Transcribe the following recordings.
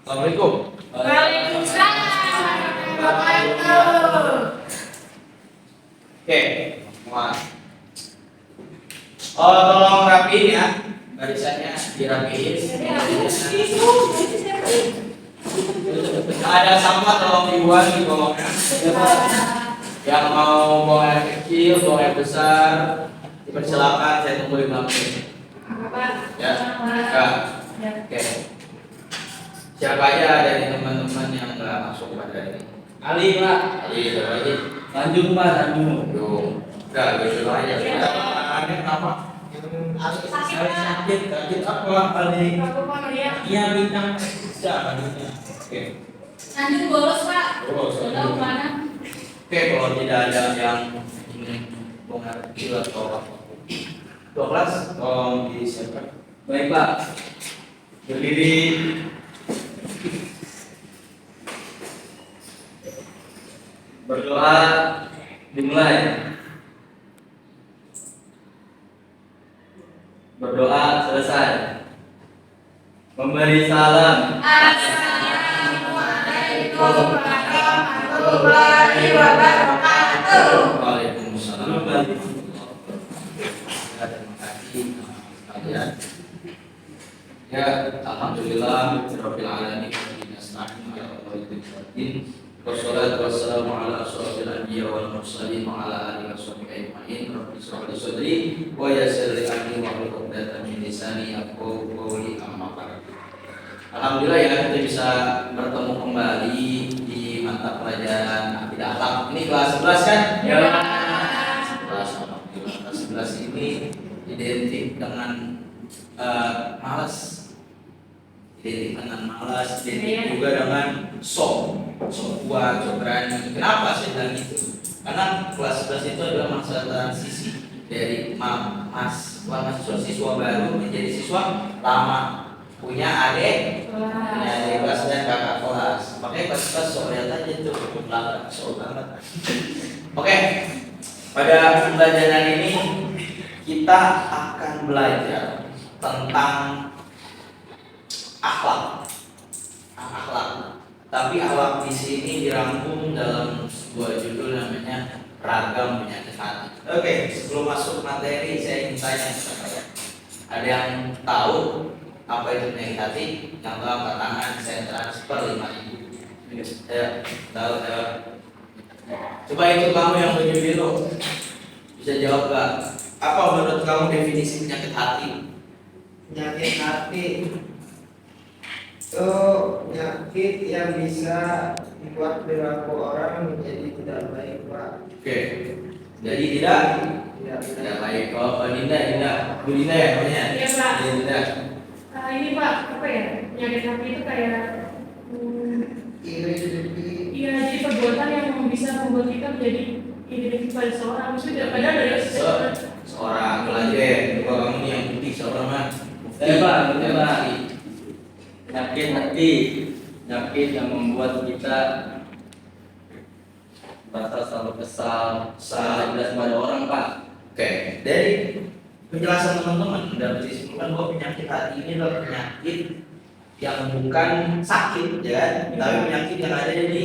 Assalamualaikum. Waalaikumsalam wabarakatuh. Oke, semua. Oh, tolong rapiin ya. Barisannya dirapiin. Ada sampah tolong dibuang di bawahnya. Yang mau buang air kecil, buang air besar, dipersilakan. Saya tunggu di belakang. Ya. Oke. Siapa aja dari teman-teman yang nggak masuk pada ini? Ali Pak, Ali, siapa lagi? Tanjung Pak, Tanjung. Udah, besok aja. Ada kenapa? Sakit apa? Ali? Iya, bintang. Siapa bintangnya? Oke. Tanjung bolos Pak. Bolos. Tahu mana? Oke, kalau tidak ada yang ingin bongkar kecil atau apa. Dua kelas, tolong disiapkan. Baik Pak. Berdiri. Berdoa dimulai. Berdoa selesai. Memberi salam. Assalamualaikum warahmatullahi wabarakatuh. Waalaikumsalam. Terima kasih kalian. Ya, alhamdulillah rabbil alamin nasta'in ala al-mustaqim. Wassalatu wassalamu ala asyrofil anbiya wal mursalin wa ala alihi washabihi ajmain. Rabbi shrah li sadri wa yassir li amri wahlul 'uqdatam min lisani yafqahu qawli. Amma ba'd. Alhamdulillah ya kita bisa bertemu kembali di mata pelajaran akidah akhlak. Ini kelas 11 kan? Ya. Kelas alhamdulillah. Kelas 11 ini identik dengan malas. Identik dengan malas, identik juga dengan sok kuat, sok berani. Kenapa saya bilang itu? Karena kelas 11 itu adalah masa transisi dari mahasiswa siswa baru menjadi siswa lama, punya adik kelas dan kakak kelas. Makanya kelas 11 sok lihat aja tuh belakang sok banget. Oke, pada pembelajaran ini kita akan belajar tentang akhlak. Tapi akhlak di sini dirangkum dalam sebuah judul namanya Ragam Penyakit Hati. Oke, sebelum masuk materi saya ingin tanya kepada kalian. Ada yang tahu apa itu penyakit hati? Yang tahu angkat tangan, saya transfer 5.000. Tahu. Coba itu kamu yang baju biru bisa jawab gak? Apa menurut kamu definisi penyakit hati? Penyakit hati itu penyakit yang bisa membuat perilaku orang menjadi tidak baik, Pak. Oke. Jadi tidak baik. Oh, Dinda, Bu Dinda ya namanya? Iya Pak. Dinda. Ini Pak, apa ya? Penyakit hati itu kayak Iri dengki. iya, jadi perbuatan yang bisa membuat kita menjadi iri pada seorang. Sudah padahal dari Seorang pelajar, coba kamu nih yang putih seorang mah. Saya Pak, betul Pak. Penyakit hati, penyakit yang membuat kita merasa selalu kesal, salah jelas pada orang Pak. Oke, dari penjelasan teman-teman dapat disimpulkan bahwa penyakit hati ini adalah penyakit yang bukan sakit, ya, tapi penyakit yang ada di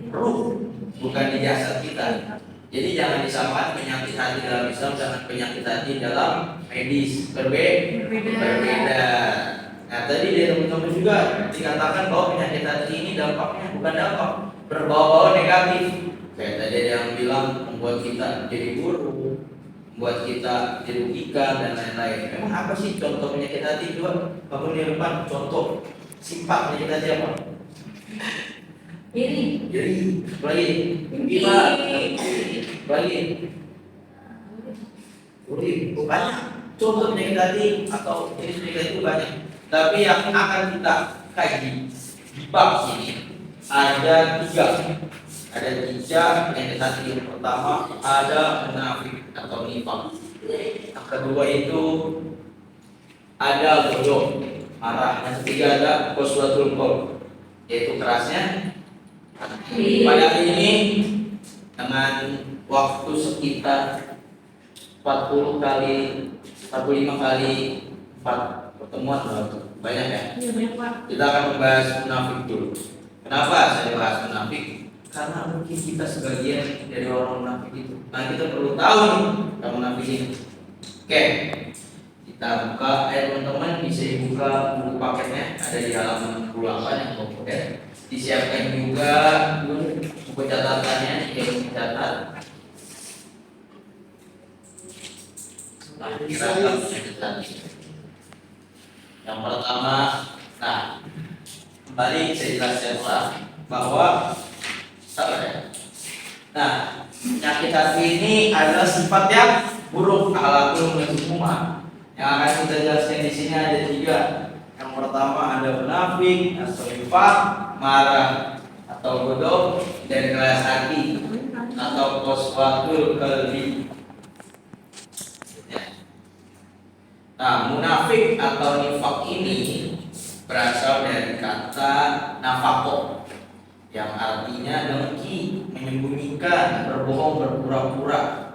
ruh, bukan di jasad kita. Jadi jangan disamakan penyakit hati dalam Islam dengan penyakit hati dalam medis, berbeda. Nah, tadi dari teman-teman juga dikatakan bahwa penyakit hati ini dampaknya bukan dampak berbau-bau negatif. Kayak tadi ada yang bilang membuat kita jadi buruk, membuat kita dirugikan dan lain-lain. Memang apa sih contoh penyakit hati? Coba kamu di depan contoh sifat penyakit hati apa? iri. Jadi, lagi, Dengki. lagi, banyak contoh penyakit hati atau jenis penyakit itu banyak. Tapi yang akan kita kaji di bab ini ada tiga penyakit hati. Yang pertama ada munafik atau nifaq. Yang kedua itu ada bodoh, marah. Yang ketiga ada qaswatul qalb, yaitu kerasnya. Pada hari ini dengan waktu sekitar 40 kali 45 kali 4 pertemuan Banyak ya. Iya banyak Pak. Kita akan membahas munafik dulu. Kenapa saya bahas munafik? Karena mungkin kita sebagian dari orang munafik itu. Nah kita perlu tahu nih yang munafik ini. Oke, kita buka. Teman-teman bisa dibuka buku paketnya ada di halaman 68 yang pokoknya. Disiapkan juga buku catatannya yang dicatat. Nah, kira-kira yang pertama, nah kembali saya jelaskan ulang bahwa sabar ya. Nah, penyakit hati ini adalah sifat yang buruk akhlakul mazmumah. Yang akan kita jelaskan di sini ada 3. Yang pertama ada munafik atau nifaq, marah atau bodoh, dan keras hati atau qaswatul qalbi. Nah, munafik atau nifaq ini berasal dari kata nafaqo yang artinya dengki, menyembunyikan, berbohong, berpura-pura.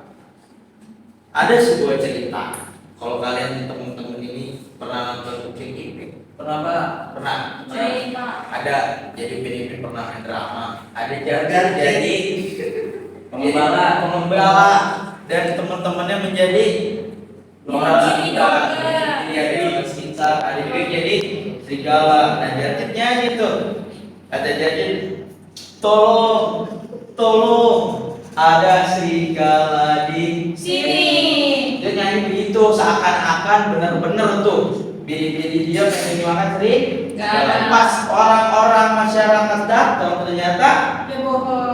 Ada sebuah cerita. Kalau kalian teman-teman ini pernah nonton Upin Ipin, pernah Pak? Pernah. Cerita. Ada. Jadi Upin Ipin pernah main drama. Ada Jagar jadi pengembala, dan teman-temannya menjadi Jadi kita ada juga jadi serigala. Nah jadinya gitu. Kata jadi tolong ada serigala di Sini. Dia nyanyi begitu seakan-akan benar-benar tuh biri-biri dia pengen makan serigala. Pas orang-orang masyarakat datang ternyata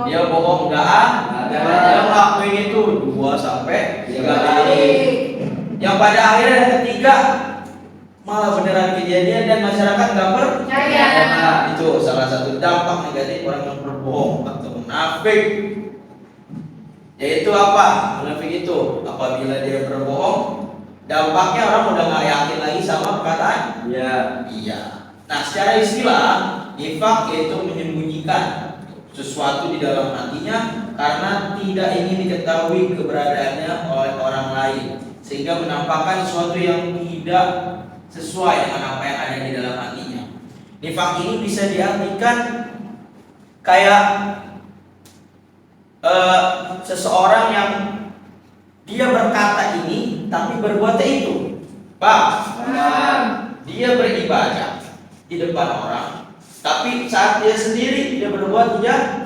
dia bohong enggak. Dia ngelakuin itu 2 sampai 3 kali. Yang pada akhirnya yang ketiga malah beneran kejadian dan masyarakat nggak percaya. Nah, itu salah satu dampak negatif orang yang berbohong atau munafik. Yaitu apa? Munafik itu apabila dia berbohong, dampaknya orang udah nggak yakin lagi sama perkataan. Iya. Nah, secara istilah nifaq yaitu menyembunyikan sesuatu di dalam hatinya karena tidak ingin diketahui keberadaannya oleh orang lain, sehingga menampakkan sesuatu yang tidak sesuai dengan apa yang ada di dalam hatinya. Nifaq ini bisa diartikan kayak seseorang yang dia berkata ini tapi berbuat itu. Pak, dia beribadah di depan orang, tapi saat dia sendiri dia berbuat jahat.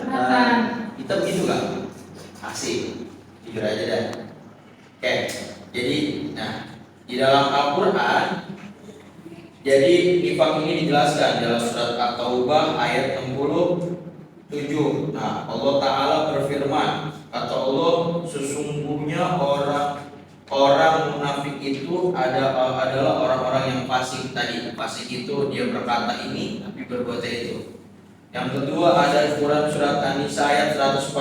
Kita begitu kan? Asik, jujur aja dah. Oke. Jadi, nah di dalam Al-Quran, jadi nifaq ini dijelaskan dalam surat At-Taubah ayat 67. Nah, Allah Ta'ala berfirman, kata Allah, sesungguhnya orang munafik itu adalah orang-orang yang fasik tadi. Fasik itu dia berkata ini tapi berbuat itu. Yang kedua ada surat An-Nisa ayat 145.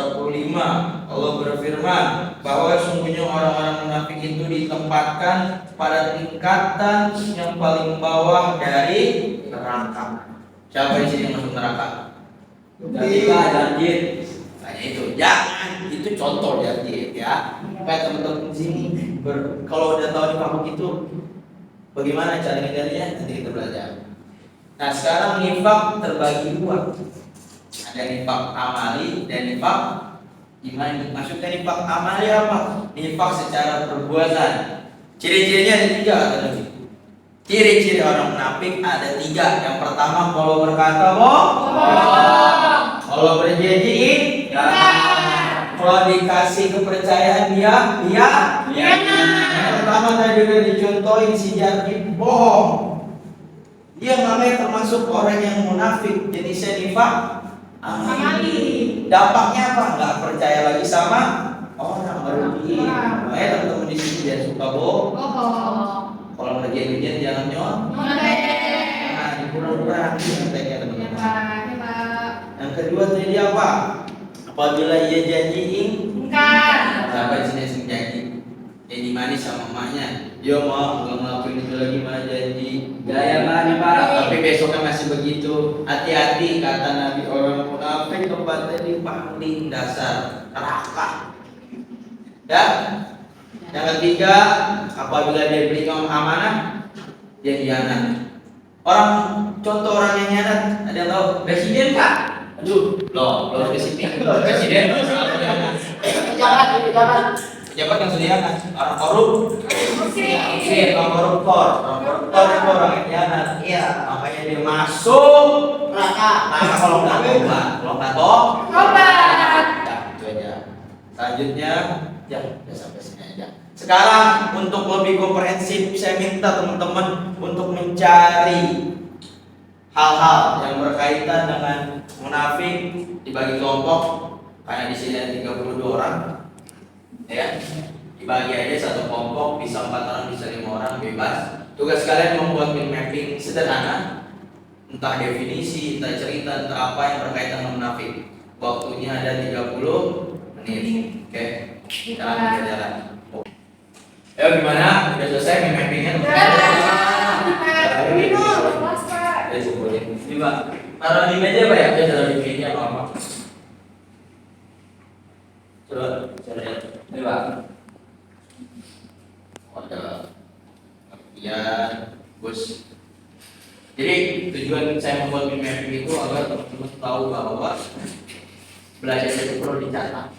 Allah berfirman bahwa sungguhnya orang-orang munafik itu ditempatkan pada tingkatan yang paling bawah dari neraka. Siapa di sini yang masuk neraka? Janjir. Tanya itu. Jangan. Itu contoh janjir ya. Kayak teman-teman di sini kalau udah tahu nifaq itu bagaimana cara ngindarinya nanti kita belajar. Nah sekarang nifaq terbagi 2. Ada nifaq amali dan nifaq imani. Maksudnya nifaq amali apa? Nifaq secara perbuatan. Ciri-cirinya ada 3 kata Nabi. Ciri-ciri orang munafik ada 3. Yang pertama kalau berkata bohong, kalau berjanji kalau dikasih kepercayaan dia. Yang pertama tadi udah dicontohin si Jardi bohong. Dia namanya termasuk orang yang munafik, jenisnya nifaq amali. Dampaknya apa? Nggak percaya lagi sama orang baru dia. Makanya teman-teman di sini dia suka bohong. Kalau ngerjain jangan nyontek. Nah, dikurang-kurang nyonteknya teman-teman. Yang kedua tadi apa? Apabila ia janjiin, sampai sini sing janji. Jadi manis sama emaknya. Dia mau nggak ngelakuin itu lagi malah janji. Gaya mana Pak? Tapi besoknya masih begitu. Hati-hati kata Nabi, orang munafik tempatnya di paling dasar neraka. Ya. Yang ketiga, apabila dia beri amanah, dia khianat. Orang contoh orang yang nyadat, ada yang tahu? Presiden Pak. Aduh, loh, belum presiden. Presiden. Jangan. Pejabat yang sediakan orang korup. Orang koruptor. Orang koruptor itu orang yang nyadat. Iya. Makanya dia masuk. Neraka. Nah, kalau nggak tobat, Obat. ya, itu aja. Selanjutnya, ya sampai sini aja. Sekarang untuk lebih komprehensif, saya minta teman-teman untuk mencari hal-hal yang berkaitan dengan munafik dibagi kelompok. Kayak di sini ada 32 orang, ya. Dibagi aja satu kelompok, bisa 4 orang, bisa 5 orang, bebas. Tugas kalian membuat mind mapping sederhana. Entah definisi, entah cerita, entah apa yang berkaitan dengan munafik. Waktunya ada 30 menit. Oke. Jalan. Ayo gimana? Udah selesai mappingnya? Ya sebutin. Ini Pak. Taruh di meja Pak ya? Ya taruh di meja apa? Coba saya lihat. Ini Pak. Ada. Kemudian Gus. Jadi tujuan saya membuat mind mapping itu agar teman-teman tahu bahwa belajar itu perlu dicatat.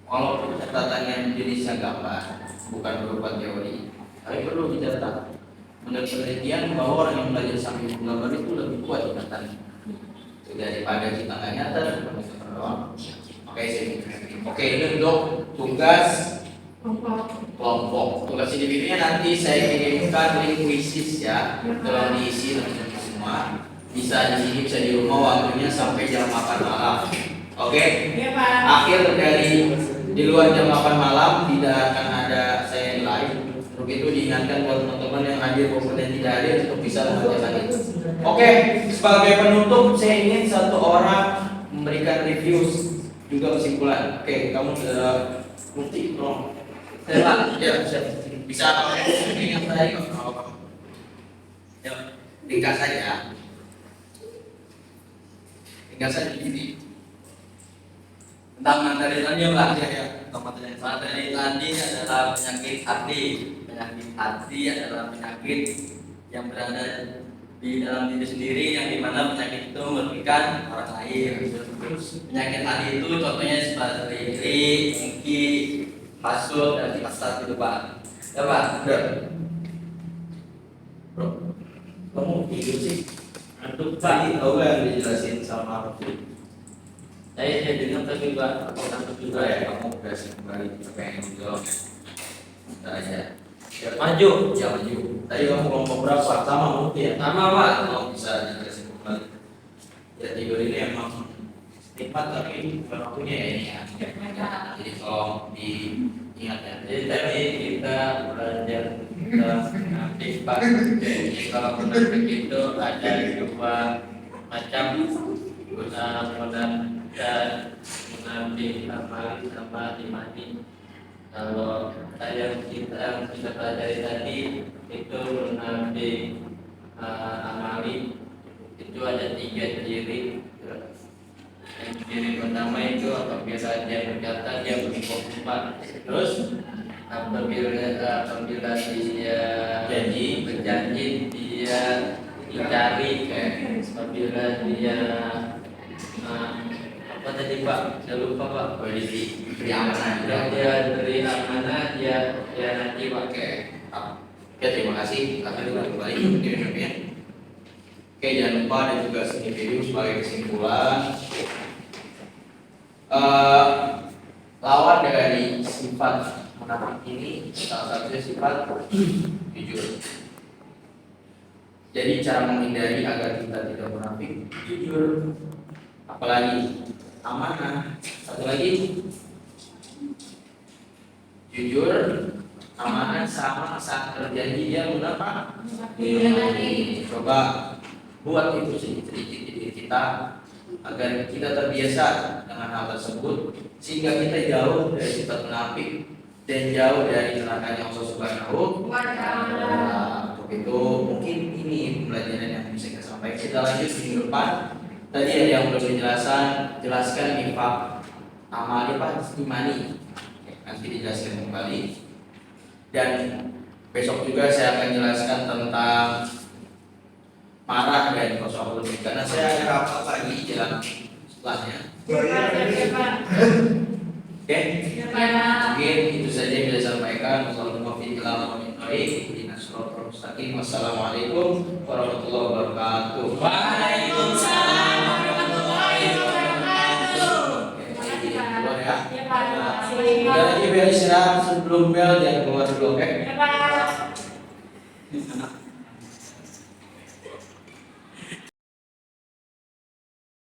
Walaupun catatannya jenisnya gambar, bukan berupa teori, tapi perlu dicatat. Menurut penelitian bahwa orang yang belajar sambil menggambar itu lebih kuat ingatannya daripada kita nggak nyata dan kita berdoa. Oke, ini untuk tugas kelompok. Tugas individunya nanti saya kirimkan link quizzes ya, tolong diisi teman-teman semua. Bisa di sini, bisa di rumah, waktunya sampai jam 8 malam. Oke? Iya Pak. Akhir dari di luar jam 8 malam tidak akan ada saya live. Untuk itu diingatkan buat teman-teman yang hadir maupun yang tidak hadir untuk bisa mengerjakan itu. Oke, sebagai penutup saya ingin satu orang memberikan review juga kesimpulan. Oke, kamu sudah bukti dong. Saya ya bisa ingat tadi kok. Ya, ringkas saja. Ringkas saja ini. Tentang materi tadi Pak. Ya. Materi tadi adalah penyakit hati. Penyakit hati adalah penyakit yang berada di dalam diri sendiri, yang dimana penyakit itu merugikan orang lain. Penyakit hati itu contohnya seperti iri, dengki, hasut, dan hasad itu Pak. Ya Pak. Udah. Bro, kamu tidur sih? Antuk Pak. Tahu nggak yang dijelasin sama aku? Saya dengar tapi Pak, aku takut juga ya. Kamu berhasil kembali pengen jawab. Entar aja. Ya, maju. Ya maju. Tadi kamu kelompok berapa? Sama mungkin ya? Sama Pak. Kalau bisa dijelasin kembali. Ya tidur ini emang nikmat tapi bukan waktunya ya ini ya. Jadi kalau diingat ya. Jadi tadi kita belajar tentang munafik Pak. Jadi kalau munafik itu ada dua macam. Munafik dan munafik amali sama imani. Kalau kita pelajari tadi itu munafik amali itu ada 3 ciri. Yang ciri pertama itu apabila dia berkata dia bersumpah. Terus apabila dia berjanji dia dicari. Apabila dia apa tadi Pak? Saya lupa Pak. Beri amanah. Dia beri amanah, dia nanti pakai. Oke, terima kasih. Akan kita kembali ya. Oke, jangan lupa ada juga video sebagai kesimpulan. Lawan dari sifat munafik ini salah satunya sifat jujur. Jadi cara menghindari agar kita tidak munafik, jujur. Apalagi amanah. Satu lagi jujur, amanah, sama saat terjadi dia munafik. Coba buat itu sedikit di diri kita agar kita terbiasa dengan hal tersebut sehingga kita jauh dari sifat munafik dan jauh dari neraka Allah Subhanahu wa Ta'ala. Untuk itu mungkin ini pembelajaran yang bisa kita sampaikan. Kita lanjut minggu depan. Tadi ada yang belum jelaskan nifaq amali Pak, imani. Nanti dijelaskan kembali. Dan besok juga saya akan jelaskan tentang marah dan kosong lebih karena saya ada rapat lagi jelang setelahnya. Oke, mungkin itu saja yang bisa saya sampaikan. Wassalamualaikum warahmatullahi wabarakatuh. Waalaikumsalam warahmatullahi wabarakatuh. Keluar ya. Ya Pak. Udah lagi bel istirahat sebelum bel jangan keluar dulu, oke? Ya Pak.